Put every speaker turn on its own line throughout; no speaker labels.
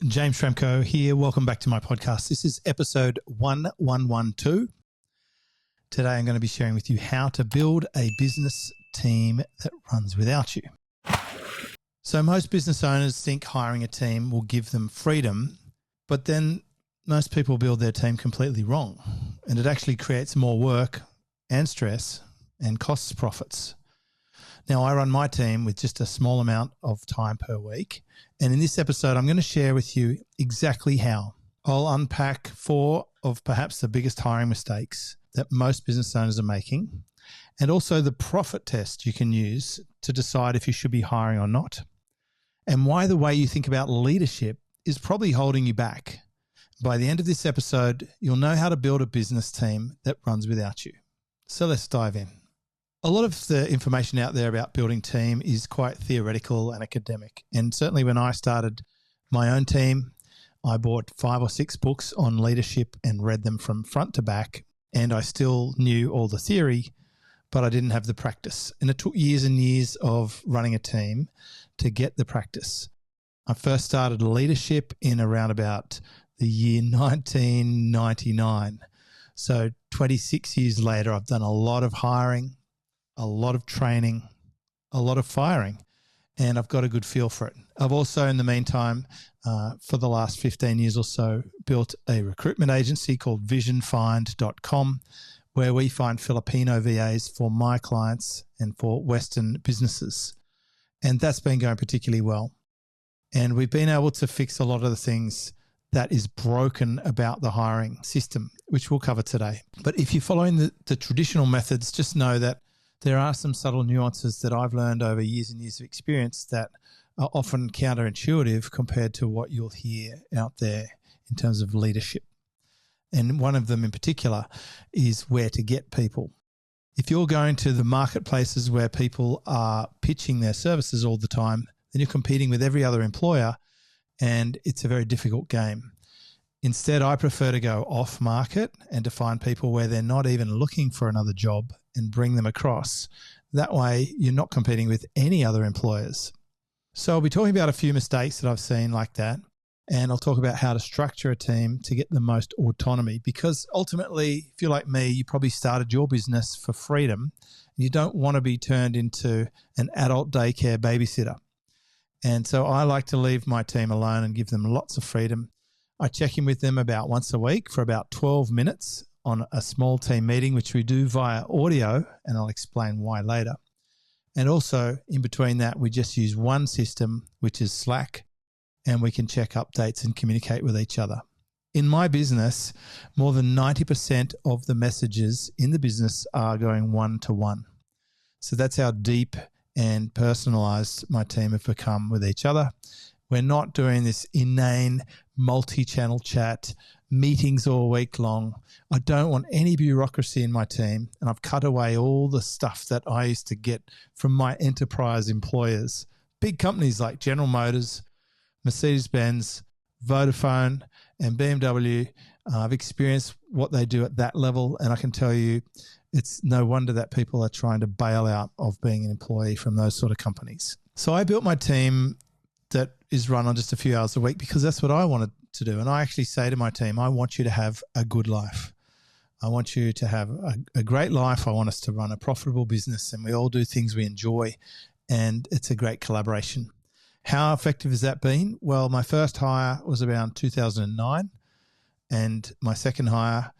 James Schramko here. Welcome back to my podcast. This is episode 1112. Today I'm going to be sharing with you how to build a business team that runs without you. So most business owners think hiring a team will give them freedom, but then most people build their team completely wrong, and it actually creates more work and stress and costs profits. Now, I run my team with just a small amount of time per week. And in this episode, I'm going to share with you exactly how. I'll unpack 4 of perhaps the biggest hiring mistakes that most business owners are making, and also the profit test you can use to decide if you should be hiring or not, and why the way you think about leadership is probably holding you back. By the end of this episode, you'll know how to build a business team that runs without you. So let's dive in. A lot of the information out there about building team is quite theoretical and academic. And certainly when I started my own team, I bought 5 or 6 books on leadership and read them from front to back. And I still knew all the theory, but I didn't have the practice. And it took years and years of running a team to get the practice. I first started leadership in around about the year 1999. So 26 years later, I've done a lot of hiring, a lot of training, a lot of firing, and I've got a good feel for it. I've also, in the meantime, for the last 15 years or so, built a recruitment agency called visionfind.com, where we find Filipino VAs for my clients and for Western businesses. And that's been going particularly well. And we've been able to fix a lot of the things that is broken about the hiring system, which we'll cover today. But if you're following the traditional methods, just know that there are some subtle nuances that I've learned over years and years of experience that are often counterintuitive compared to what you'll hear out there in terms of leadership. And one of them in particular is where to get people. If you're going to the marketplaces where people are pitching their services all the time, then you're competing with every other employer, and it's a very difficult game. Instead, I prefer to go off market and to find people where they're not even looking for another job and bring them across. That way, you're not competing with any other employers. So I'll be talking about a few mistakes that I've seen like that, and I'll talk about how to structure a team to get the most autonomy, because ultimately, if you're like me, you probably started your business for freedom. You don't want to be turned into an adult daycare babysitter. And so I like to leave my team alone and give them lots of freedom. I check in with them about once a week for about 12 minutes on a small team meeting, which we do via audio, and I'll explain why later. And also in between that, we just use one system, which is Slack, and we can check updates and communicate with each other. In my business, more than 90% of the messages in the business are going one-to-one. So that's how deep and personalized my team have become with each other. We're not doing this inane multi-channel chat, meetings all week long. I don't want any bureaucracy in my team, and I've cut away all the stuff that I used to get from my enterprise employers. Big companies like General Motors, Mercedes-Benz, Vodafone, and BMW. I've experienced what they do at that level, and I can tell you it's no wonder that people are trying to bail out of being an employee from those sort of companies. So I built my team that is run on just a few hours a week because that's what I wanted to do. And I actually say to my team, I want you to have a good life. I want you to have a great life. I want us to run a profitable business, and we all do things we enjoy, and it's a great collaboration. How effective has that been? Well, my first hire was around 2009, and my second hire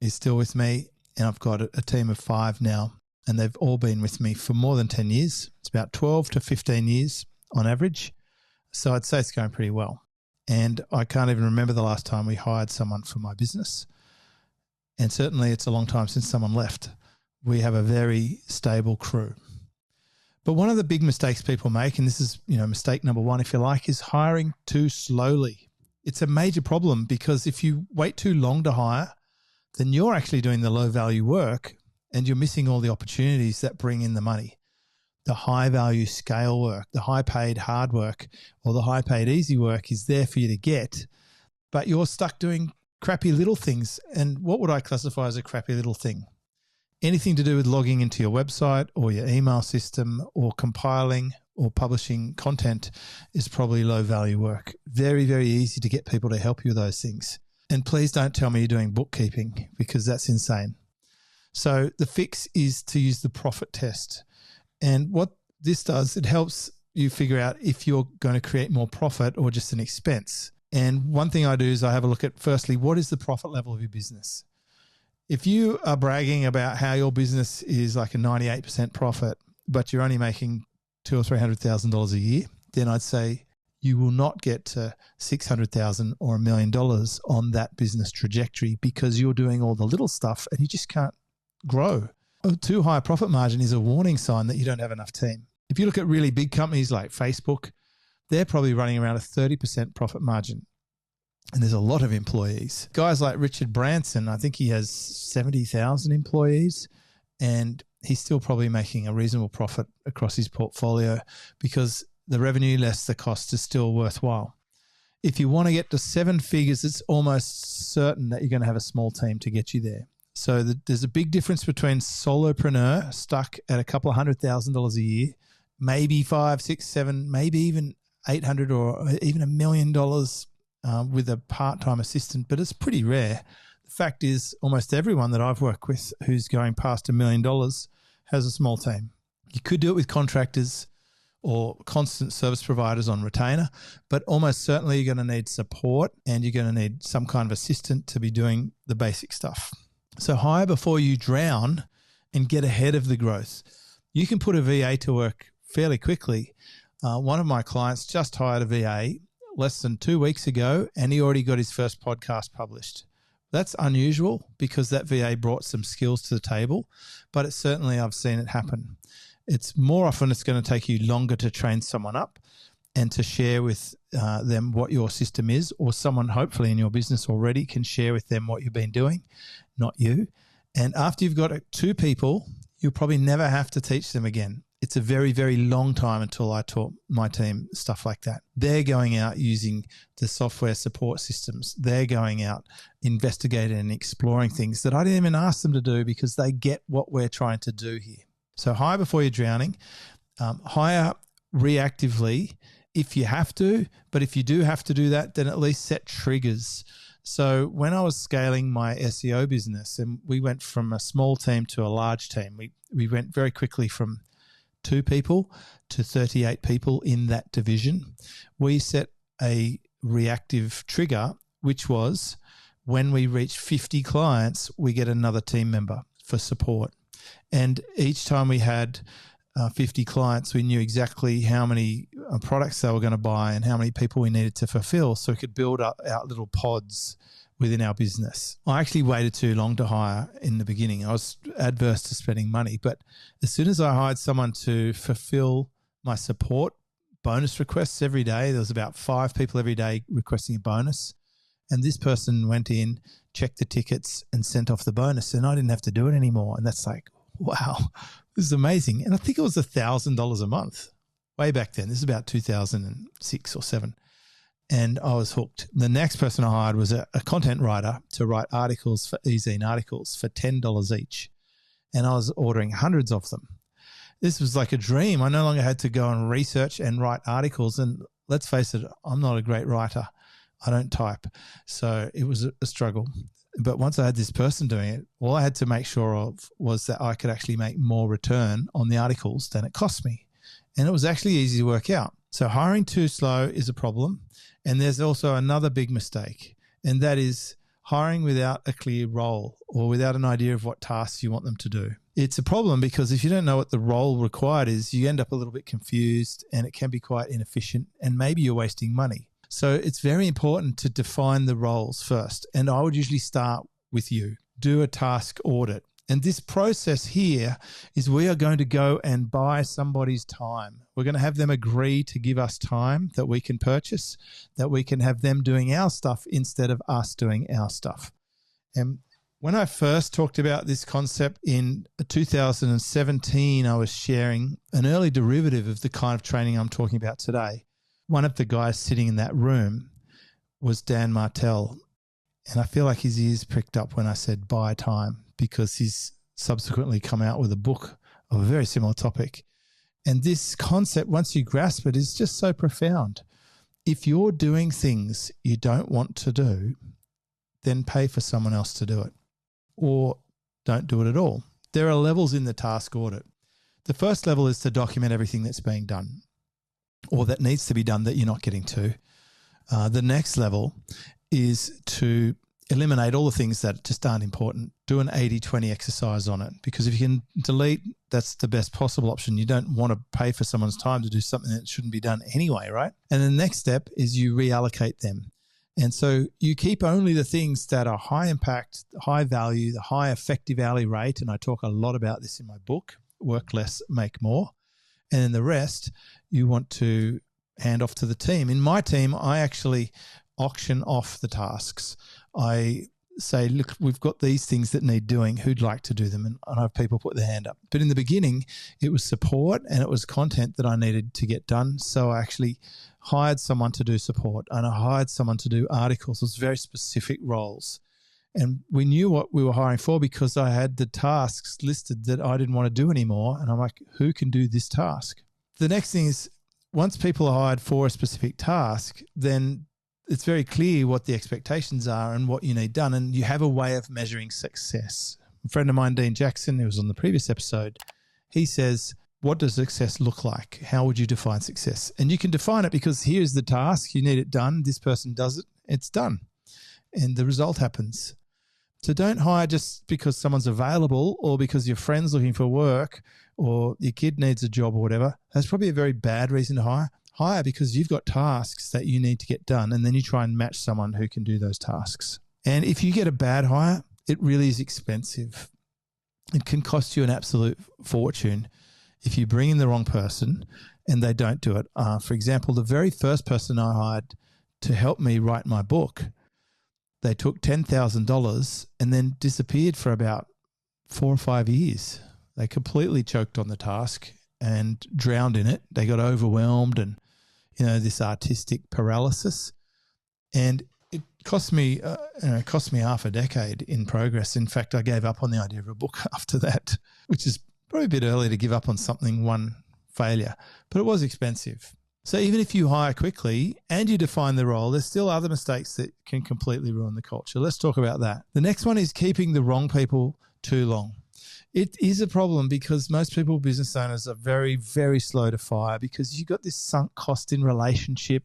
is still with me, and I've got a team of 5 now, and they've all been with me for more than 10 years. It's about 12 to 15 years on average. So I'd say it's going pretty well. And I can't even remember the last time we hired someone for my business. And certainly it's a long time since someone left. We have a very stable crew. But one of the big mistakes people make, and this is, mistake number 1, if you like, is hiring too slowly. It's a major problem because if you wait too long to hire, then you're actually doing the low value work and you're missing all the opportunities that bring in the money. The high value scale work, the high paid hard work, or the high paid easy work is there for you to get, but you're stuck doing crappy little things. And what would I classify as a crappy little thing? Anything to do with logging into your website or your email system or compiling or publishing content is probably low value work. Very, very easy to get people to help you with those things. And please don't tell me you're doing bookkeeping, because that's insane. So the fix is to use the profit test. And what this does, it helps you figure out if you're going to create more profit or just an expense. And one thing I do is I have a look at, firstly, what is the profit level of your business? If you are bragging about how your business is like a 98% profit, but you're only making $200,000 or $300,000 a year, then I'd say you will not get to $600,000 or $1 million on that business trajectory, because you're doing all the little stuff and you just can't grow. A too high profit margin is a warning sign that you don't have enough team. If you look at really big companies like Facebook, they're probably running around a 30% profit margin. And there's a lot of employees. Guys like Richard Branson, I think he has 70,000 employees, and he's still probably making a reasonable profit across his portfolio, because the revenue less the cost is still worthwhile. If you want to get to 7 figures, it's almost certain that you're going to have a small team to get you there. So there's a big difference between solopreneur stuck at a couple of $100,000 a year, maybe 5, 6, 7, maybe even 800 or even $1 million with a part-time assistant, but it's pretty rare. The fact is, almost everyone that I've worked with who's going past $1 million has a small team. You could do it with contractors or constant service providers on retainer, but almost certainly you're going to need support, and you're going to need some kind of assistant to be doing the basic stuff. So hire before you drown and get ahead of the growth. You can put a VA to work fairly quickly. One of my clients just hired a VA less than 2 weeks ago, and he already got his first podcast published. That's unusual, because that VA brought some skills to the table, but it's certainly, I've seen it happen. It's more often it's going to take you longer to train someone up and to share with them what your system is, or someone hopefully in your business already can share with them what you've been doing, not you. And after you've got 2 people, you'll probably never have to teach them again. It's a very, very long time until I taught my team stuff like that. They're going out using the software support systems. They're going out investigating and exploring things that I didn't even ask them to do, because they get what we're trying to do here. So hire before you're drowning. Hire reactively if you have to, but if you do have to do that, then at least set triggers. So when I was scaling my SEO business, and we went from a small team to a large team, we went very quickly from 2 people to 38 people in that division. We set a reactive trigger, which was when we reach 50 clients, we get another team member for support. And each time we had 50 clients, we knew exactly how many products they were going to buy and how many people we needed to fulfill, so we could build up our little pods within our business. I actually waited too long to hire in the beginning. I was adverse to spending money, but as soon as I hired someone to fulfill my support bonus requests every day, there was about 5 people every day requesting a bonus. And this person went in, checked the tickets and sent off the bonus, and I didn't have to do it anymore. And that's like, wow, this is amazing. And I think it was $1,000 a month way back then. This is about 2006 or 7. And I was hooked. The next person I hired was a content writer to write articles for e-zine articles for $10 each. And I was ordering hundreds of them. This was like a dream. I no longer had to go and research and write articles. And let's face it, I'm not a great writer. I don't type. So it was a struggle. But once I had this person doing it, all I had to make sure of was that I could actually make more return on the articles than it cost me. And it was actually easy to work out. So hiring too slow is a problem. And there's also another big mistake, and that is hiring without a clear role or without an idea of what tasks you want them to do. It's a problem because if you don't know what the role required is, you end up a little bit confused, and it can be quite inefficient, and maybe you're wasting money. So it's very important to define the roles first. And I would usually start with you. Do a task audit. And this process here is we are going to go and buy somebody's time. We're going to have them agree to give us time that we can purchase, that we can have them doing our stuff instead of us doing our stuff. And when I first talked about this concept in 2017, I was sharing an early derivative of the kind of training I'm talking about today. One of the guys sitting in that room was Dan Martell. And I feel like his ears pricked up when I said buy time, because he's subsequently come out with a book of a very similar topic. And this concept, once you grasp it, is just so profound. If you're doing things you don't want to do, then pay for someone else to do it, or don't do it at all. There are levels in the task audit. The first level is to document everything that's being done or that needs to be done that you're not getting to. The next level is to eliminate all the things that just aren't important. Do an 80-20 exercise on it, because if you can delete, that's the best possible option. You don't want to pay for someone's time to do something that shouldn't be done anyway, right? And the next step is you reallocate them. And so you keep only the things that are high impact, high value, the high effective hourly rate. And I talk a lot about this in my book, Work Less, Make More. And then the rest you want to hand off to the team. In my team, I actually auction off the tasks. I say, look, we've got these things that need doing. Who'd like to do them? And I have people put their hand up. But in the beginning, it was support and it was content that I needed to get done. So I actually hired someone to do support, and I hired someone to do articles. It was very specific roles. And we knew what we were hiring for because I had the tasks listed that I didn't want to do anymore. And I'm like, who can do this task? The next thing is, once people are hired for a specific task, then it's very clear what the expectations are and what you need done. And you have a way of measuring success. A friend of mine, Dean Jackson, who was on the previous episode, he says, what does success look like? How would you define success? And you can define it because here's the task. You need it done. This person does it. It's done. And the result happens. So don't hire just because someone's available or because your friend's looking for work or your kid needs a job or whatever. That's probably a very bad reason to hire. Hire because you've got tasks that you need to get done, and then you try and match someone who can do those tasks. And if you get a bad hire, it really is expensive. It can cost you an absolute fortune if you bring in the wrong person and they don't do it. For example, the very first person I hired to help me write my book, they took $10,000 and then disappeared for about 4 or 5 years. They completely choked on the task and drowned in it. They got overwhelmed and, this artistic paralysis. And it cost me half a decade in progress. In fact, I gave up on the idea of a book after that, which is probably a bit early to give up on something, one failure, but it was expensive. So even if you hire quickly and you define the role, there's still other mistakes that can completely ruin the culture. Let's talk about that. The next one is keeping the wrong people too long. It is a problem because most people, business owners, are very, very slow to fire because you've got this sunk cost in relationship.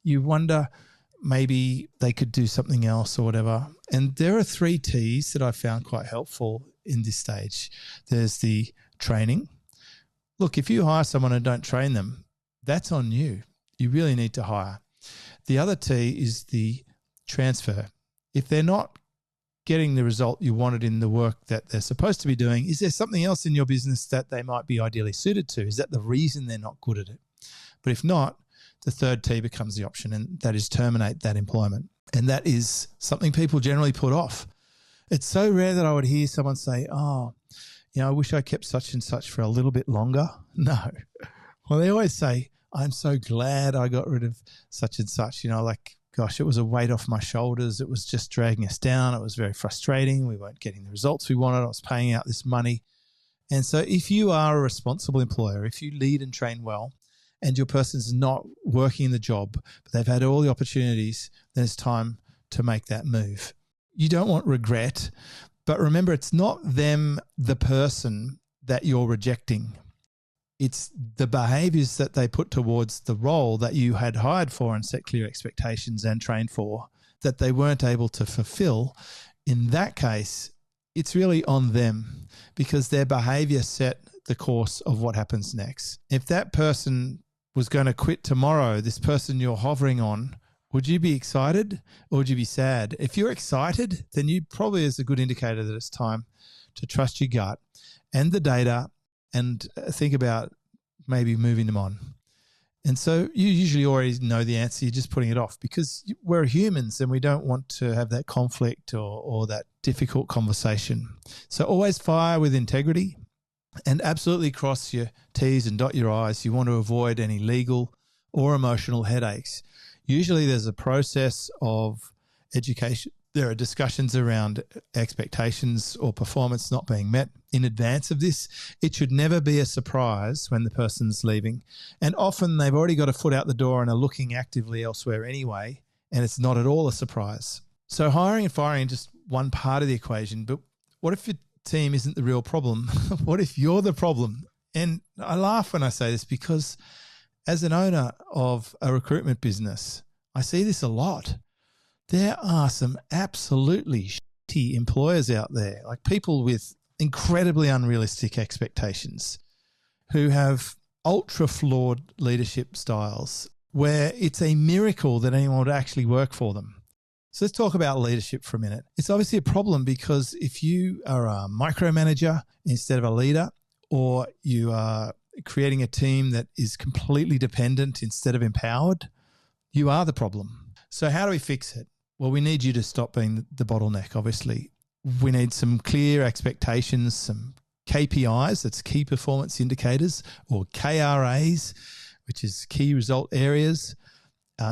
You wonder maybe they could do something else or whatever. And there are 3 T's that I found quite helpful in this stage. There's the training. Look, if you hire someone and don't train them, that's on you. You really need to hire. The other T is the transfer. If they're not getting the result you wanted in the work that they're supposed to be doing, is there something else in your business that they might be ideally suited to? Is that the reason they're not good at it? But if not, the third T becomes the option, and that is terminate that employment. And that is something people generally put off. It's so rare that I would hear someone say, I wish I kept such and such for a little bit longer. No. Well, they always say, I'm so glad I got rid of such and such, gosh, it was a weight off my shoulders. It was just dragging us down. It was very frustrating. We weren't getting the results we wanted. I was paying out this money. And so if you are a responsible employer, if you lead and train well, and your person's not working in the job, but they've had all the opportunities, then it's time to make that move. You don't want regret, but remember, it's not them, the person, that you're rejecting. It's the behaviors that they put towards the role that you had hired for and set clear expectations and trained for that they weren't able to fulfill. In that case, it's really on them because their behavior set the course of what happens next. If that person was going to quit tomorrow, this person you're hovering on, would you be excited or would you be sad? If you're excited, then you probably is a good indicator that it's time to trust your gut and the data and think about maybe moving them on. And so you usually already know the answer. You're just putting it off because we're humans and we don't want to have that conflict or that difficult conversation. So always fire with integrity and absolutely cross your T's and dot your I's. You want to avoid any legal or emotional headaches. Usually there's a process of education There are discussions around expectations or performance not being met in advance of this. It should never be a surprise when the person's leaving. And often they've already got a foot out the door and are looking actively elsewhere anyway, and it's not at all a surprise. So hiring and firing is just one part of the equation, but what if your team isn't the real problem? What if you're the problem? And I laugh when I say this because as an owner of a recruitment business, I see this a lot. There are some absolutely shitty employers out there, like people with incredibly unrealistic expectations who have ultra flawed leadership styles where it's a miracle that anyone would actually work for them. So let's talk about leadership for a minute. It's obviously a problem because if you are a micromanager instead of a leader, or you are creating a team that is completely dependent instead of empowered, you are the problem. So how do we fix it? Well, we need you to stop being the bottleneck, obviously. We need some clear expectations, some KPIs, that's key performance indicators, or KRAs, which is key result areas,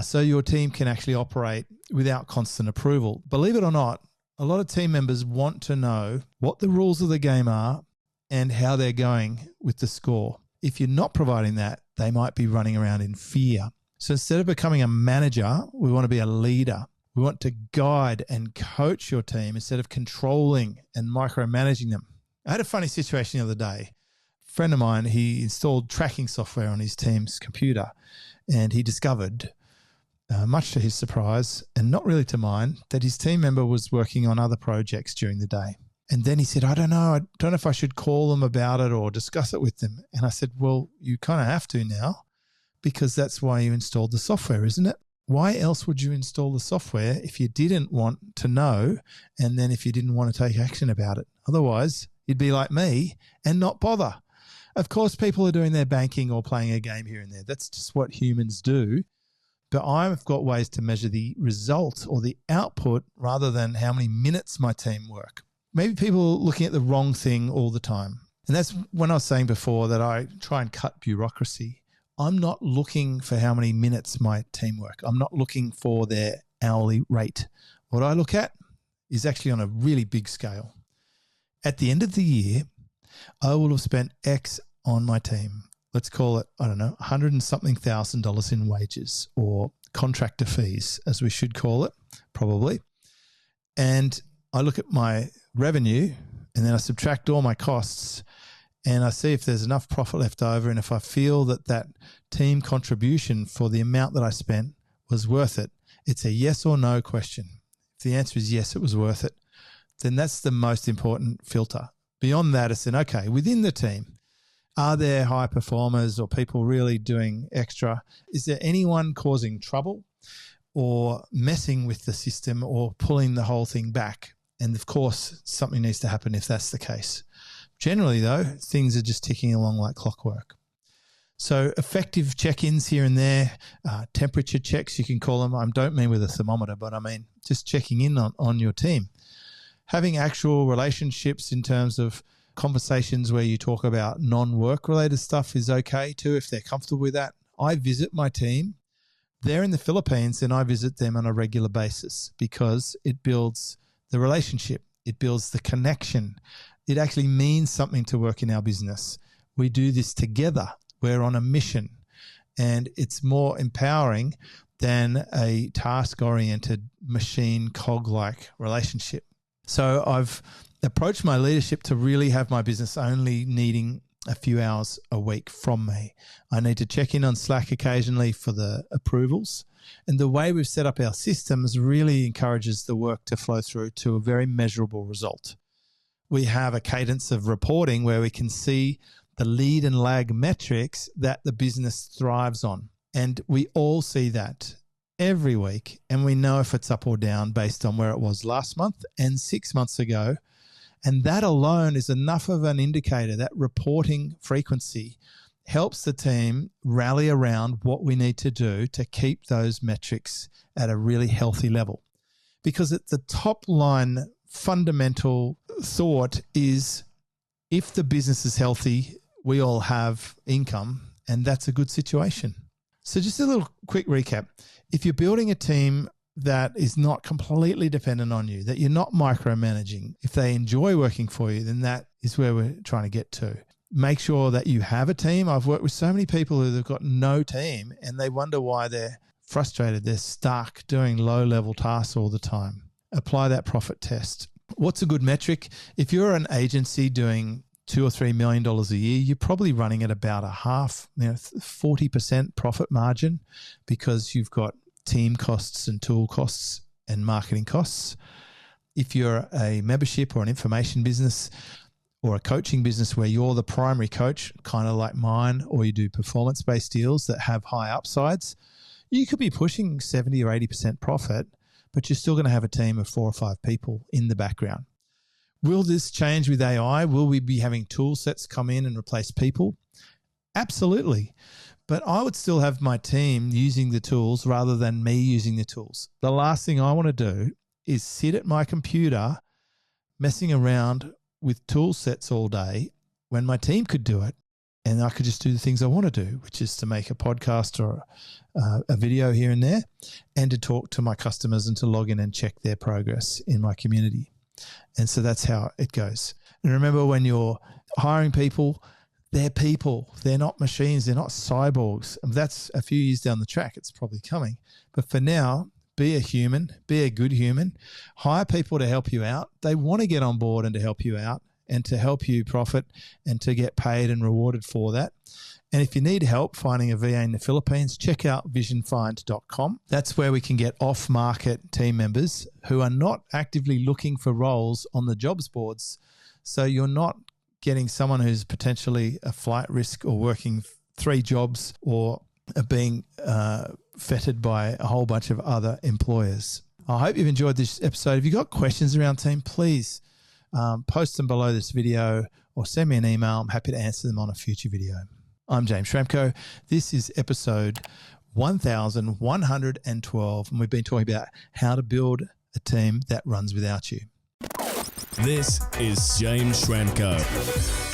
so your team can actually operate without constant approval. Believe it or not, a lot of team members want to know what the rules of the game are and how they're going with the score. If you're not providing that, they might be running around in fear. So instead of becoming a manager, we want to be a leader. We want to guide and coach your team instead of controlling and micromanaging them. I had a funny situation the other day. A friend of mine, he installed tracking software on his team's computer, and he discovered, much to his surprise and not really to mine, that his team member was working on other projects during the day. And then he said, I don't know if I should call them about it or discuss it with them. And I said, well, you kind of have to now because that's why you installed the software, isn't it? Why else would you install the software if you didn't want to know and then if you didn't want to take action about it? Otherwise, you'd be like me and not bother. Of course, people are doing their banking or playing a game here and there. That's just what humans do. But I've got ways to measure the result or the output rather than how many minutes my team work. Maybe people are looking at the wrong thing all the time. And that's when I was saying before that I try and cut bureaucracy. I'm not looking for how many minutes my team work. I'm not looking for their hourly rate. What I look at is actually on a really big scale. At the end of the year, I will have spent X on my team. Let's call it, I don't know, $100 and something thousand in wages or contractor fees, as we should call it, probably. And I look at my revenue and then I subtract all my costs and I see if there's enough profit left over, and if I feel that that team contribution for the amount that I spent was worth it. It's a yes or no question. If the answer is yes, it was worth it, then that's the most important filter. Beyond that, it's then, okay, within the team, are there high performers or people really doing extra? Is there anyone causing trouble or messing with the system or pulling the whole thing back? And of course, something needs to happen if that's the case. Generally, though, things are just ticking along like clockwork. So effective check-ins here and there, temperature checks, you can call them. I don't mean with a thermometer, but I mean just checking in on your team. Having actual relationships in terms of conversations where you talk about non-work related stuff is okay too, if they're comfortable with that. I visit my team. They're in the Philippines and I visit them on a regular basis because it builds the relationship. It builds the connection. It actually means something to work in our business. We do this together. We're on a mission, and it's more empowering than a task-oriented machine cog-like relationship. So I've approached my leadership to really have my business only needing a few hours a week from me. I need to check in on Slack occasionally for the approvals. And the way we've set up our systems really encourages the work to flow through to a very measurable result. We have a cadence of reporting where we can see the lead and lag metrics that the business thrives on. And we all see that every week, and we know if it's up or down based on where it was last month and 6 months ago. And that alone is enough of an indicator. That reporting frequency helps the team rally around what we need to do to keep those metrics at a really healthy level. Because at the top line, fundamental thought is if the business is healthy, we all have income, and that's a good situation. So just a little quick recap. If you're building a team that is not completely dependent on you, that you're not micromanaging. If they enjoy working for you, then that is where we're trying to get to. Make sure that you have a team. I've worked with so many people who have got no team and they wonder why they're frustrated. They're stuck doing low-level tasks all the time. Apply that profit test. What's a good metric? If you're an agency doing $2 or $3 million a year, you're probably running at about 40% profit margin because you've got team costs and tool costs and marketing costs. If you're a membership or an information business or a coaching business where you're the primary coach, kind of like mine, or you do performance-based deals that have high upsides, you could be pushing 70 or 80% profit, but you're still going to have a team of 4 or 5 people in the background. Will this change with AI? Will we be having tool sets come in and replace people? Absolutely. But I would still have my team using the tools rather than me using the tools. The last thing I want to do is sit at my computer messing around with tool sets all day when my team could do it and I could just do the things I want to do, which is to make a podcast or a video here and there and to talk to my customers and to log in and check their progress in my community. And so that's how it goes. And remember, when you're hiring people, they're people. They're not machines. They're not cyborgs. And that's a few years down the track. It's probably coming. But for now, be a human. Be a good human. Hire people to help you out. They want to get on board and to help you out and to help you profit and to get paid and rewarded for that. And if you need help finding a VA in the Philippines, check out visionfind.com. That's where we can get off-market team members who are not actively looking for roles on the jobs boards. So you're not getting someone who's potentially a flight risk or working 3 jobs or being fettered by a whole bunch of other employers. I hope you've enjoyed this episode. If you've got questions around team, please post them below this video or send me an email. I'm happy to answer them on a future video. I'm James Schramko. This is episode 1112, and we've been talking about how to build a team that runs without you.
This is James Schramko.